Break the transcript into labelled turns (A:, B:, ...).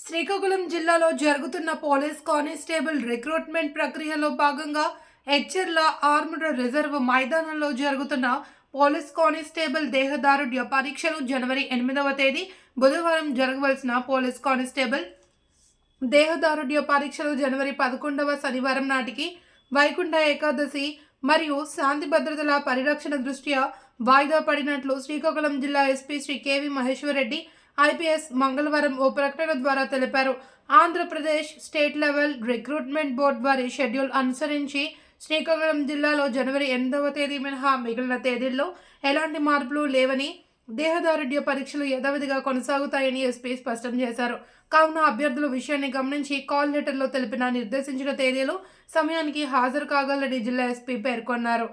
A: శ్రీకాకుళం జిల్లాలో జరుగుతున్న police constable recruitment ప్రక్రియలో భాగంగా ఎచ్చెర్ల ఆర్మ్డ్ రిజర్వ్ మైదానంలో జరుగుతున్న పోలీస్ కానిస్టేబుల్ దేహదారుఢ్య పరీక్షలు జనవరి 8వ తేదీ బుధవారం జరగవలసిన పోలీస్ కానిస్టేబుల్ దేహదారుఢ్య పరీక్షలు జనవరి 11వ శనివారం నాటికి వైకుంఠ ఏకాదశి మరియు శాంతి భద్రతల పరిరక్షణ దృష్ట్యా వాయిదా పడినట్లు శ్రీకాకుళం జిల్లా SP Shri K V Maheswara Reddy IPS మంగళవారం ఓ ప్రకటన ద్వారా తెలిపారు. Andhra Pradesh state level recruitment board వారి షెడ్యూల్ అనుసరించి శ్రీకాకుళం జిల్లాలో జనవరి 8వ తేదీ మినహా మిగిలిన తేదీల్లో ఎలాంటి మార్పులు లేవని, దేహదారుఢ్య పరీక్షలు యథావిధిగా కొనసాగుతాయని ఎస్పీ స్పష్టం చేశారు. కావున అభ్యర్థుల విషయాన్ని గమనించి కాల్ లెటర్లో తెలిపిన నిర్దేశించిన తేదీలో సమయానికి హాజరు కాగలని జిల్లా ఎస్పీ పేర్కొన్నారు.